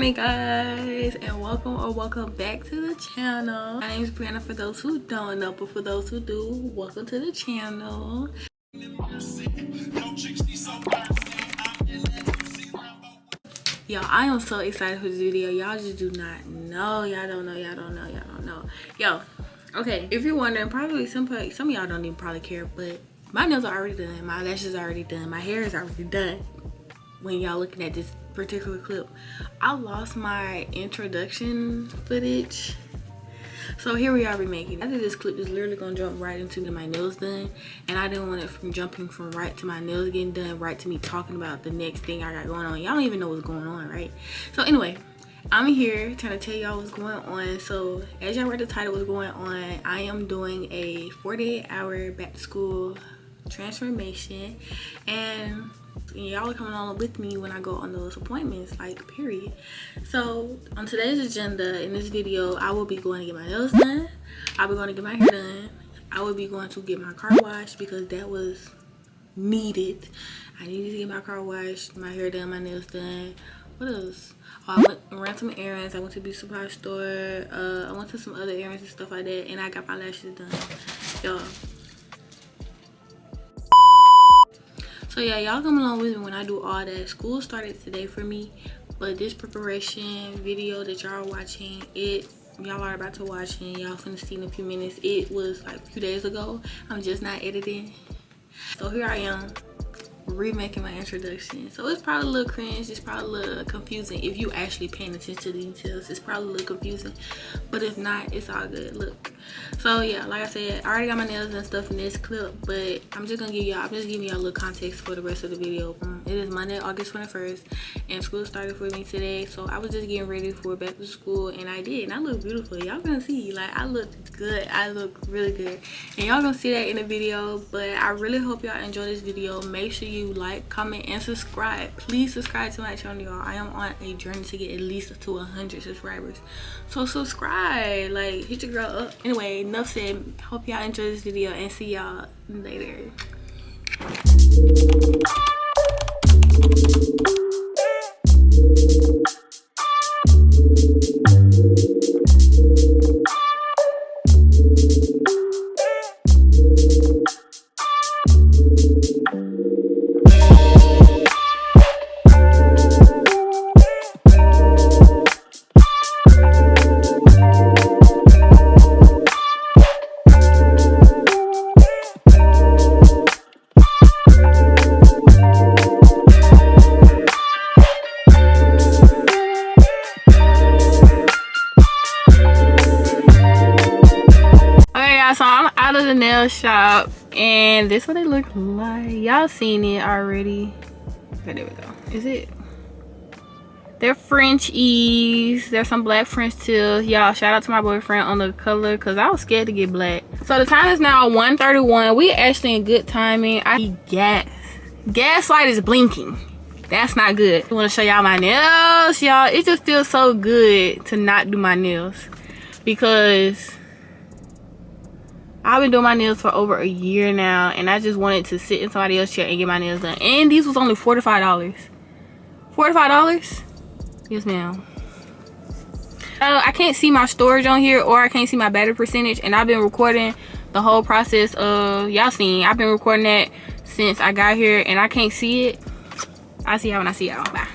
morning, guys, and welcome back to the channel. My name is Brianna, for those who don't know, but for those who do, welcome to the channel. Y'all, I am so excited for this video. Y'all just do not know. Y'all don't know. Yo, okay, if you're wondering, probably some of y'all don't even probably care, but my nails are already done, my lashes are already done, my hair is already done. When y'all looking at this particular clip, I lost my introduction footage, so here we are remaking it. After this clip is literally gonna jump right into my nails done, and I didn't want it from jumping from right to my nails getting done right to me talking about the next thing I got going on. Y'all don't even know what's going on, right? So anyway, I'm here trying to tell y'all what's going on. So as y'all read the title, what's going on, I am doing a 48-hour back to school transformation, and y'all are coming along with me when I go on those appointments, like, period. So on today's agenda in this video, I will be going to get my nails done, I'll be going to get my hair done, I will be going to get my car washed because that was needed. I needed to get my car washed, my hair done, my nails done. What else? Oh, I ran some errands. I went to the beauty supply store, I went to some other errands and stuff like that, and I got my lashes done, y'all. So yeah, y'all come along with me when I do all that. School started today for me, but this preparation video that y'all are watching, y'all are about to watch and y'all finna see in a few minutes, it was like a few days ago. I'm just not editing. So here I am, remaking my introduction. So it's probably a little cringe, it's probably a little confusing. If you actually paying attention to the details, it's probably a little confusing, but if not, it's all good. Look, so yeah, like I said, I already got my nails and stuff in this clip, but I'm just giving y'all a little context for the rest of the video. It is Monday, August 21st, and school started for me today, so I was just getting ready for back to school, and I did, and I look beautiful. Y'all gonna see, like, I look good, I look really good, and y'all gonna see that in the video. But I really hope y'all enjoy this video. Make sure you like, comment, and subscribe. Please subscribe to my channel, y'all. I am on a journey to get at least to 100 subscribers, so subscribe, like, hit your girl up. Anyway, enough said. Hope y'all enjoy this video and see y'all later. So I'm out of the nail shop, and this is what they look like. Y'all seen it already. Okay, there we go. Is it? They're Frenchies. There's some black French tips. Y'all, shout out to my boyfriend on the color, because I was scared to get black. So the time is now 1:31. We actually in good timing. I need gas. Gas light is blinking. That's not good. I want to show y'all my nails, y'all. It just feels so good to not do my nails, because I've been doing my nails for over a year now, and I just wanted to sit in somebody else's chair and get my nails done. And these was only $45. $45? Yes, ma'am. I can't see my storage on here, or I can't see my battery percentage, and I've been recording the whole process of, y'all seen, I've been recording that since I got here, and I can't see it. I'll see y'all when I see y'all. Bye.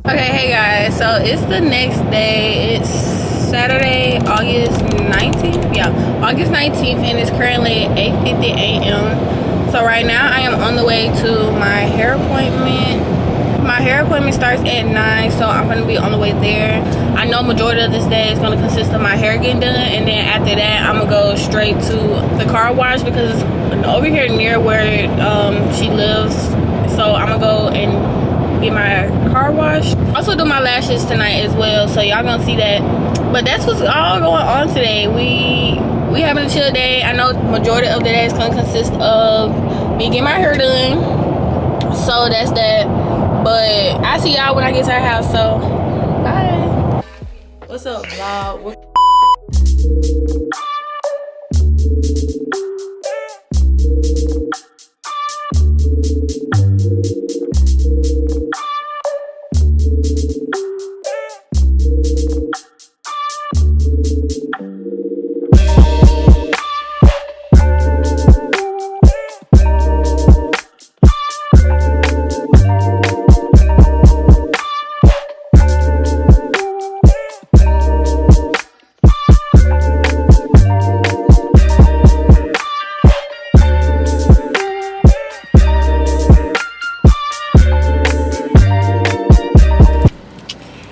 Okay, hey guys, so it's the next day. It's Saturday, August 19th. Yeah, August 19th, and it's currently 8:50 a.m. So right now I am on the way to my hair appointment. My hair appointment starts at 9, so I'm gonna be on the way there. I know majority of this day is gonna consist of my hair getting done, and then after that I'm gonna go straight to the car wash, because over here near where she lives, so I'm gonna go and get my car washed. Also do my lashes tonight as well, so y'all gonna see that. But that's what's all going on today. We having a chill day. I know majority of the day is gonna consist of me getting my hair done, So that's that. But I see y'all when I get to our house. So bye. What's up, vlog?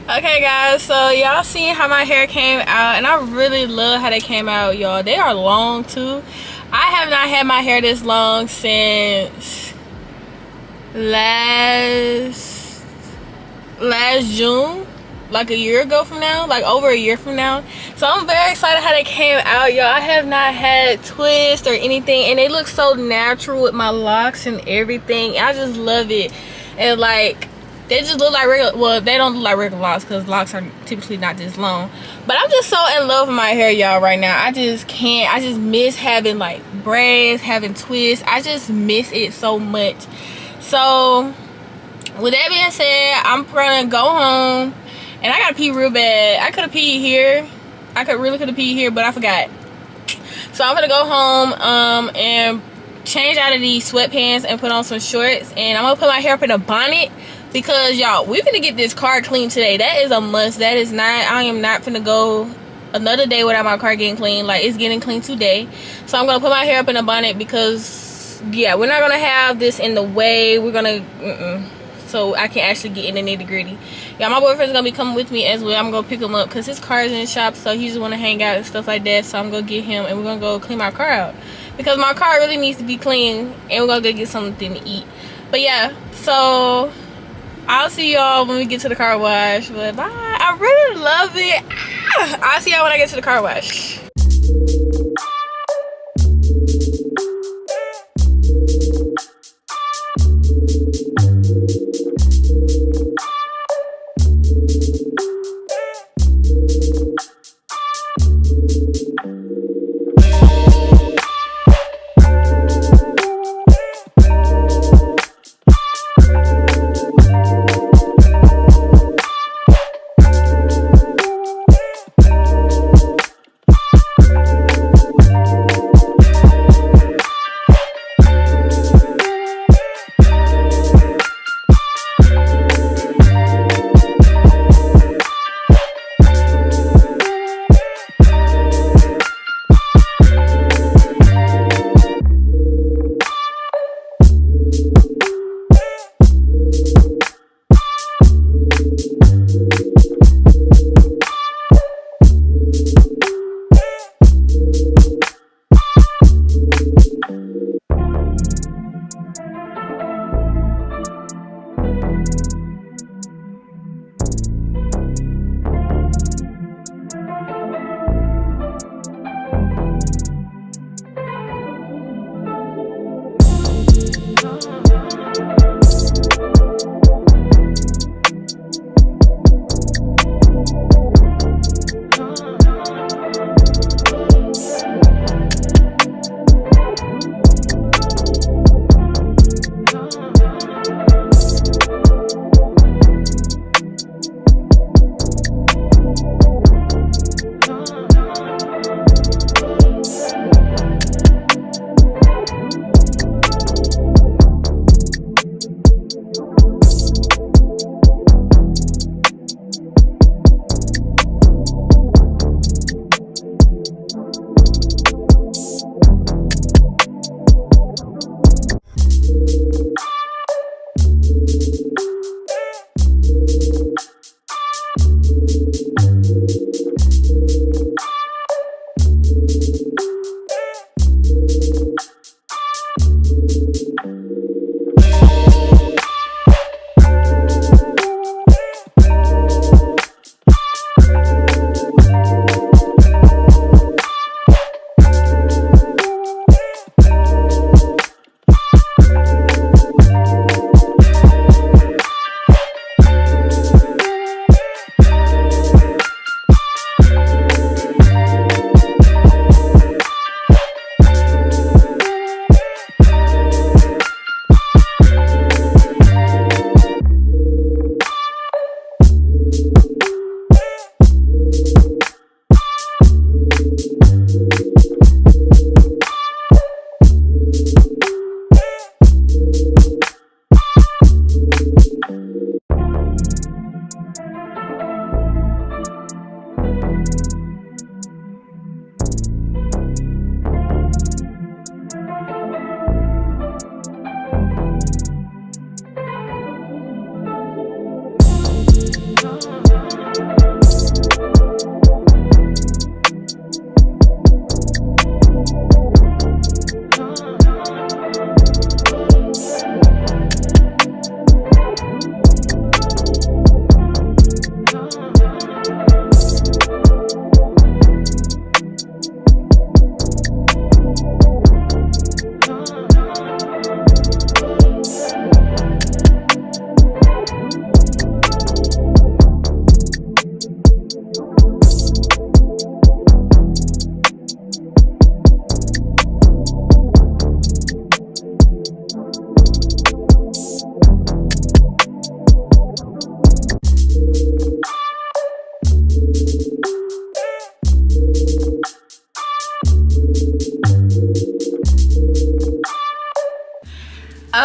Okay guys, so y'all seen how my hair came out, and I really love how they came out, y'all. They are long too. I have not had my hair this long since last June, like a year ago from now, like over a year from now. So I'm very excited how they came out, y'all. I have not had twists or anything, and they look so natural with my locks and everything. I just love it. And like, they just look like regular, well, they don't look like regular locks because locks are typically not this long. But I'm just so in love with my hair, y'all, right now. I just can't. I just miss having like braids, having twists. I just miss it so much. So with that being said, I'm gonna go home, and I gotta pee real bad. I could have peed here. I really could have peed here, but I forgot. So I'm gonna go home and change out of these sweatpants and put on some shorts, and I'm gonna put my hair up in a bonnet. Because y'all, we're gonna get this car clean today. That is a must. That is not, I am not finna go another day without my car getting clean. Like, it's getting clean today. So I'm gonna put my hair up in a bonnet because, yeah, we're not gonna have this in the way. We're gonna so I can actually get in the nitty gritty. Yeah, my boyfriend's gonna be coming with me as well. I'm gonna pick him up because his car is in the shop, so he just wanna hang out and stuff like that. So I'm gonna get him, and we're gonna go clean my car out because my car really needs to be clean, and we're gonna go get something to eat. But yeah, so I'll see y'all when we get to the car wash. But bye. I really love it. I'll see y'all when I get to the car wash.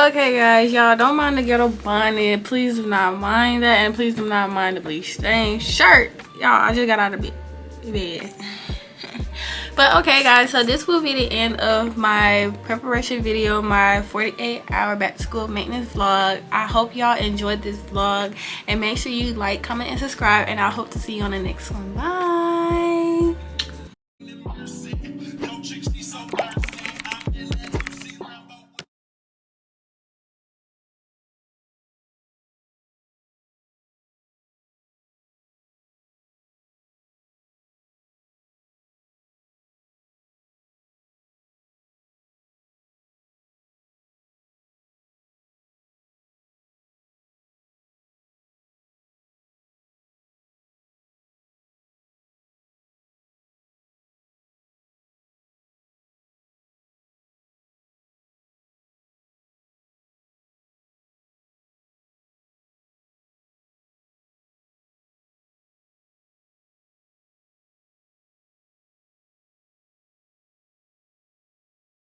Okay, guys, y'all don't mind the ghetto bonnet. Please do not mind that, and please do not mind the bleach stain shirt. Y'all, I just got out of bed. But okay, guys, so this will be the end of my preparation video, my 48-hour back to school maintenance vlog. I hope y'all enjoyed this vlog, and make sure you like, comment, and subscribe, and I hope to see you on the next one. Bye.